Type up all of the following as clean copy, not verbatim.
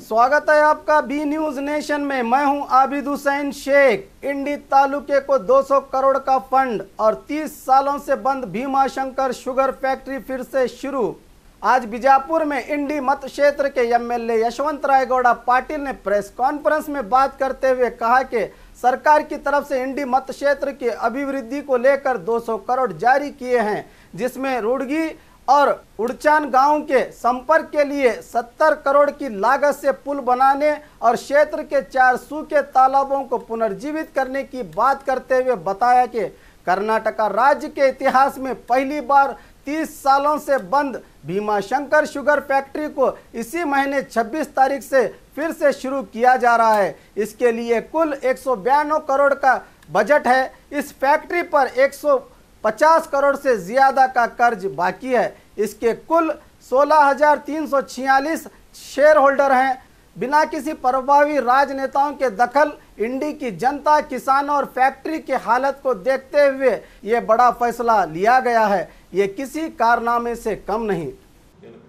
स्वागत है आपका बी न्यूज नेशन में। मैं हूं आबिद हुसैन शेख। इंडी तालुके को 200 करोड़ का फंड और 30 सालों से बंद भीमाशंकर शुगर फैक्ट्री फिर से शुरू। आज बीजापुर में इंडी मत क्षेत्र के एमएलए यशवंत राय गौड़ा पाटिल ने प्रेस कॉन्फ्रेंस में बात करते हुए कहा कि सरकार की तरफ से इंडी मत क्षेत्र की अभिवृद्धि को लेकर 200 करोड़ जारी किए हैं, जिसमें रुड़गी और उड़चान गांव के संपर्क के लिए 70 करोड़ की लागत से पुल बनाने और क्षेत्र के 4 सूखे तालाबों को पुनर्जीवित करने की बात करते हुए बताया कि कर्नाटक राज्य के इतिहास में पहली बार 30 सालों से बंद भीमाशंकर शुगर फैक्ट्री को इसी महीने 26 तारीख से फिर से शुरू किया जा रहा है। इसके लिए कुल 192 करोड़ का बजट है। इस फैक्ट्री पर 150 करोड़ से ज्यादा का कर्ज बाकी है। इसके कुल 16,346 शेयर होल्डर हैं। बिना किसी प्रभावी राजनेताओं के दखल इंडी की जनता, किसानों और फैक्ट्री की हालत को देखते हुए ये बड़ा फैसला लिया गया है। ये किसी कारनामे से कम नहीं।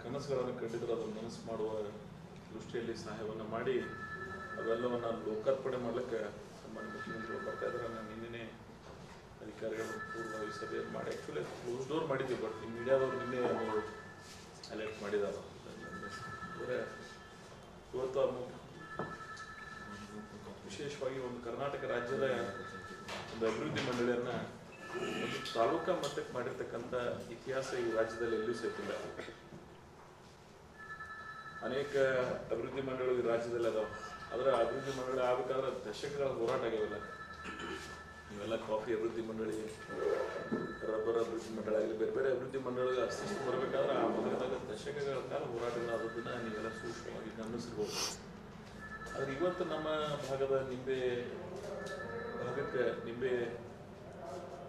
ಕನಸುಗಳನ್ನು ಕಟ್ಟಿದ್ರು ಅದನ್ನು ನನಸು ಮಾಡುವ ದೃಷ್ಟಿಯಲ್ಲಿ ಸಹಾಯವನ್ನು ಮಾಡಿ ಅವೆಲ್ಲವನ್ನು ಲೋಕಾರ್ಪಣೆ ಮಾಡಲಿಕ್ಕೆ ಸನ್ಮಾನ್ಯ ಮುಖ್ಯಮಂತ್ರಿಗಳು ಬರ್ತಾ ಇದ್ದಾರೆ. ನಾನು ನಿನ್ನೆ ಅಧಿಕಾರಿಗಳು ಪೂರ್ವಭಾವಿ ಸಭೆಯನ್ನು ಮಾಡಿ ಆ್ಯಕ್ಚುಲಿ ಕ್ಲೋಸ್ ಡೋರ್ ಮಾಡಿದ್ದೀವಿ, ಬಟ್ ಮೀಡಿಯಾದವ್ರು ನಿನ್ನೆ ಅವರು ಅಲರ್ಟ್ ಮಾಡಿದ್ದಾರೆ. ಅಂದರೆ ಇವತ್ತು ವಿಶೇಷವಾಗಿ ಒಂದು ಕರ್ನಾಟಕ ರಾಜ್ಯದ ಒಂದು ಅಭಿವೃದ್ಧಿ ಮಂಡಳಿಯನ್ನು ಒಂದು ತಾಲೂಕಾ ಮಟ್ಟಕ್ಕೆ ಮಾಡಿರ್ತಕ್ಕಂಥ ಇತಿಹಾಸ ಈ ರಾಜ್ಯದಲ್ಲಿ ಎಲ್ಲೂ ಸಿಕ್ಕಿಲ್ಲ. ಅನೇಕ ಅಭಿವೃದ್ಧಿ ಮಂಡಳಿಗಳು ಈ ರಾಜ್ಯದಲ್ಲಿ ಅದಾವೆ. ಆದರೆ ಅಭಿವೃದ್ಧಿ ಮಂಡಳಿ ಆಗಬೇಕಾದ್ರೆ ದಶಕಗಳ ಹೋರಾಟ ಆಗ್ಯಾವೆಲ್ಲ. ಇವೆಲ್ಲ ಕಾಫಿ ಅಭಿವೃದ್ಧಿ ಮಂಡಳಿ, ರಬ್ಬರ್ ಅಭಿವೃದ್ಧಿ ಮಂಡಳಿ ಆಗಲಿ, ಬೇರೆ ಬೇರೆ ಅಭಿವೃದ್ಧಿ ಮಂಡಳಿಗೆ ಅಸ್ತಿತ್ವ ಬರಬೇಕಾದ್ರೆ ಆ ಮೊದಲಾದ ದಶಕಗಳ ಕಾಲ ಹೋರಾಟಗಳಾದದನ್ನು ನೀವೆಲ್ಲ ಸೂಕ್ಷ್ಮವಾಗಿ ಗಮನಿಸಿರ್ಬೋದು. ಆದರೆ ಇವತ್ತು ನಮ್ಮ ಭಾಗದ ನಿಂಬೆ ಭಾಗಕ್ಕೆ ನಿಂಬೆ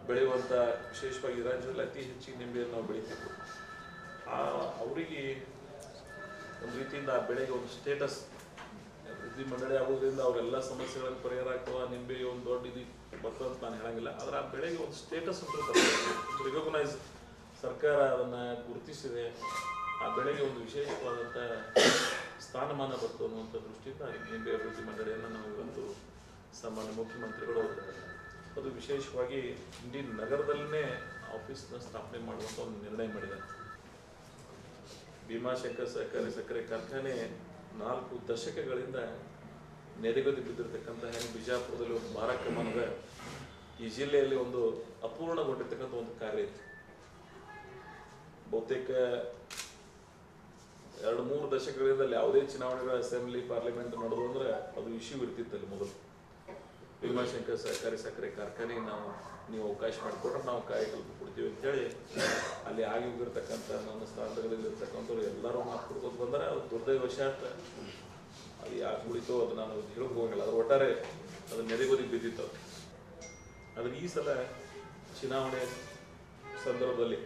ಬೆಳೆಯುವಂಥ, ವಿಶೇಷವಾಗಿ ರಾಜ್ಯದಲ್ಲಿ ಅತಿ ಹೆಚ್ಚಿನ ನಿಂಬೆಯನ್ನು ನಾವು ಬೆಳಿತೀವಿ. ಅವರಿಗೆ ಒಂದು ರೀತಿಯಿಂದ ಆ ಬೆಳೆಗೆ ಒಂದು ಸ್ಟೇಟಸ್, ಅಭಿವೃದ್ಧಿ ಮಂಡಳಿ ಆಗೋದ್ರಿಂದ ಅವರೆಲ್ಲ ಸಮಸ್ಯೆಗಳನ್ನು ಪರಿಹಾರ ಆಗ್ತವೆ, ನಿಂಬೆ ಒಂದು ದೊಡ್ಡ ಇದು ಬರ್ತದೆ ಅಂತ ನಾನು ಹೇಳಂಗಿಲ್ಲ. ಆದರೆ ಆ ಬೆಳೆಗೆ ಒಂದು ಸ್ಟೇಟಸ್ ಅಂತ ರಿಕಗ್ನೈಸ್, ಸರ್ಕಾರ ಅದನ್ನು ಗುರುತಿಸಿದೆ, ಆ ಬೆಳೆಗೆ ಒಂದು ವಿಶೇಷವಾದಂಥ ಸ್ಥಾನಮಾನ ಬರ್ತದೆ ಅನ್ನುವಂಥ ದೃಷ್ಟಿಯಿಂದ ನಿಂಬೆ ಅಭಿವೃದ್ಧಿ ಮಂಡಳಿಯನ್ನು ನಾವು ಇವತ್ತು ಸಾಮಾನ್ಯ ಮುಖ್ಯಮಂತ್ರಿಗಳು ಅದು ವಿಶೇಷವಾಗಿ ಇಂಡಿ ನಗರದಲ್ಲೇ ಆಫೀಸ್ನ ಸ್ಥಾಪನೆ ಮಾಡುವಂಥ ಒಂದು ನಿರ್ಣಯ ಮಾಡಿದ್ದಾರೆ. ಭೀಮಾಶಂಕರ್ ಸಹಕಾರಿ ಸಕ್ಕರೆ ಕಾರ್ಖಾನೆ 4 ದಶಕಗಳಿಂದ ನೆರೆಗತಿ ಬಿದ್ದಿರತಕ್ಕಂಥ ಹೆಣ್ಣು ಬಿಜಾಪುರದಲ್ಲಿ ಒಂದು ಮಾರಕಮಾನದ ಈ ಜಿಲ್ಲೆಯಲ್ಲಿ ಒಂದು ಅಪೂರ್ಣಗೊಂಡಿರ್ತಕ್ಕಂಥ ಒಂದು ಕಾರ್ಯ ಇತ್ತು. ಬಹುತೇಕ 2-3 ದಶಕಗಳಿಂದ ಯಾವುದೇ ಚುನಾವಣೆಗಳ ಅಸೆಂಬ್ಲಿ ಪಾರ್ಲಿಮೆಂಟ್ ನಡೆದು ಅಂದ್ರೆ ಅದು ಇಶ್ಯೂ ಇರ್ತಿತ್ತಲ್ಲಿ. ಮೊದಲು ಭೀಮಾಶಂಕರ್ ಸಹಕಾರಿ ಸಕ್ಕರೆ ಕಾರ್ಖಾನೆ ನೀವು ಅವಕಾಶ ಮಾಡಿಕೊಟ್ರೆ ನಾವು ಕಾಯಕಲ್ಪ ಕೊಡ್ತೀವಿ ಅಂತೇಳಿ ಅಲ್ಲಿ ಆಗಿ ಹೋಗಿರ್ತಕ್ಕಂಥ ನನ್ನ ಸ್ಥಾನದಲ್ಲಿರ್ತಕ್ಕಂಥವ್ರು ಎಲ್ಲರೂ ಮಾತು ಕೊಡ್ಕೋತ ಬಂದರೆ ಅದು ದುರ್ದೈವಶಾತ್ ಅದು ಯಾಕೆ ಉಳಿತೋ ಅದು ನಾನು ಹೇಳಕ್ ಹೋಗಂಗಿಲ್ಲ. ಅದ್ರ ಒಟ್ಟಾರೆ ಅದು ನೆರೆಗೋದಿಗೆ ಬಿದ್ದಿತ್ತು. ಆದರೆ ಈ ಸಲ ಚುನಾವಣೆ ಸಂದರ್ಭದಲ್ಲಿ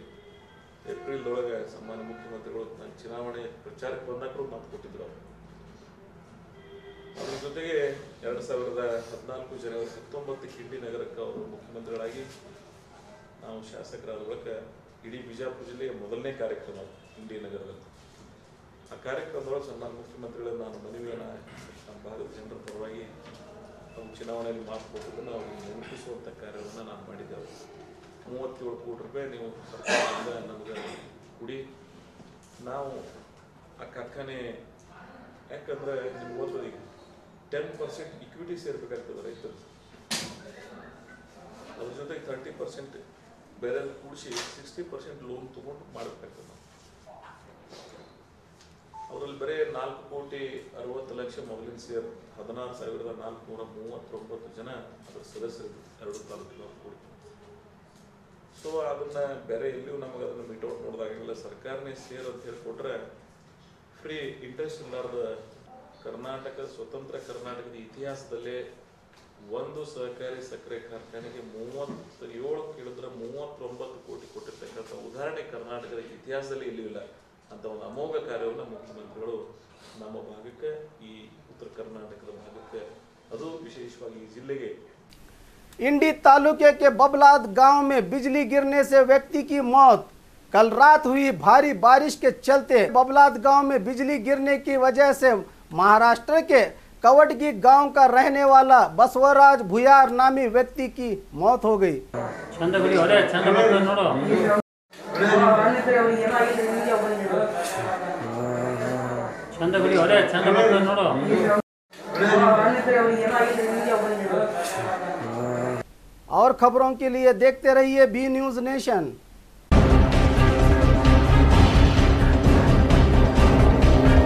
ಏಪ್ರಿಲ್ದೊಳಗೆ ಸಾಮಾನ್ಯ ಮುಖ್ಯಮಂತ್ರಿಗಳು ನಾನು ಚುನಾವಣೆ ಪ್ರಚಾರಕ್ಕೆ ಬಂದಾಗಲೂ ಮಾತು ಕೊಟ್ಟಿದ್ರು. ಅದ್ರ ಜೊತೆಗೆ 2014 ಜನವರಿ 19 ಇಂಡಿ ನಗರಕ್ಕೆ ಅವರು ಮುಖ್ಯಮಂತ್ರಿಗಳಾಗಿ ನಾವು ಶಾಸಕರಾದ ಬಳಿಕ ಇಡೀ ಬಿಜಾಪುರ ಜಿಲ್ಲೆಯ ಮೊದಲನೇ ಕಾರ್ಯಕ್ರಮ ಇಂಡಿ ನಗರದಲ್ಲಿ. ಆ ಕಾರ್ಯಕ್ರಮದೊಳಗೆ ಸನ್ಮಾನ್ಯ ಮುಖ್ಯಮಂತ್ರಿಗಳನ್ನು ನಾನು ಮನವಿಯನ್ನು ನಮ್ಮ ಭಾಗದ ಜನರ ಪರವಾಗಿ ನಾವು ಚುನಾವಣೆಯಲ್ಲಿ ಮಾತು ಕೊಟ್ಟಿದ್ದನ್ನು ಅವ್ರಿಗೆ ನೆನಪಿಸುವಂಥ ಕಾರ್ಯವನ್ನು ನಾನು ಮಾಡಿದ್ದೇವೆ. 37 ಕೋಟಿ ರೂಪಾಯಿ ನೀವು ಸರ್ಕಾರದಿಂದ ನಮಗೆ ಕೊಡಿ, ನಾವು ಆ ಕಾರ್ಖಾನೆ ಯಾಕಂದರೆ ನಿಮ್ಗೆ ಓದೋದು ಈಗ 10% ಇಕ್ವಿಟಿ ಸೇರ್ಬೇಕಾಗ್ತದೆ ರೈತರು, ಅದ್ರ ಜೊತೆಗೆ 30% ಬೇರೆ ಕೂಡಿಸಿ 60% ಲೋನ್ ತೊಗೊಂಡು ಮಾಡಬೇಕಾಗ್ತದೆ. ಅವರಲ್ಲಿ ಬರೀ 4,60,00,000 ಮೊದಲಿನ ಸೇರ್ 16,439 ಜನ ಅದರ ಸದಸ್ಯರು 2 ತಾಲೂಕಿನವ್ರು ಕೂಡಿ. ಸೊ ಅದನ್ನ ಬೇರೆ ಎಲ್ಲಿಯೂ ನಮಗೆ ಅದನ್ನು ಮೀಟೌಟ್ ನೋಡಿದಾಗೆಲ್ಲ ಸರ್ಕಾರನೇ ಸೇರ್ ಅಂತ ಹೇಳಿಕೊಟ್ರೆ ಫ್ರೀ ಇಂಟ್ರೆಸ್ಟ್ ಇಲ್ಲಾರ್ದ ಕರ್ನಾಟಕ ಸ್ವತಂತ್ರ ಕರ್ನಾಟಕದ ಇತಿಹಾಸದಲ್ಲೇ ಒಂದು ಸಹಕಾರಿ ಸಕ್ಕರೆ ಕಾರ್ಖಾನೆಗೆ 37 ಕೇಳಿದ್ರೆ 39 ಕೋಟಿ ಕೊಟ್ಟಿರ್ತಕ್ಕಂಥ ಉದಾಹರಣೆ ಕರ್ನಾಟಕದ ಇತಿಹಾಸದಲ್ಲಿ ಎಲ್ಲಿಯೂ ಇಲ್ಲ ಅಂತ ಒಂದು ಅಮೋಘ ಕಾರ್ಯವನ್ನು ಮುಖ್ಯಮಂತ್ರಿಗಳು ನಮ್ಮ ಭಾಗಕ್ಕೆ, ಈ ಉತ್ತರ ಕರ್ನಾಟಕದ ಭಾಗಕ್ಕೆ, ಅದು ವಿಶೇಷವಾಗಿ ಈ ಜಿಲ್ಲೆಗೆ इंडी तालुके के बबलाद गांव में बिजली गिरने से व्यक्ति की मौत। कल रात हुई भारी बारिश के चलते बबलाद गांव में बिजली गिरने की वजह से महाराष्ट्र के कवटगी गांव का रहने वाला बसवराज भुयार नामी व्यक्ति की मौत हो गई। और खबरों के लिए देखते रहिए बी न्यूज़ नेशन।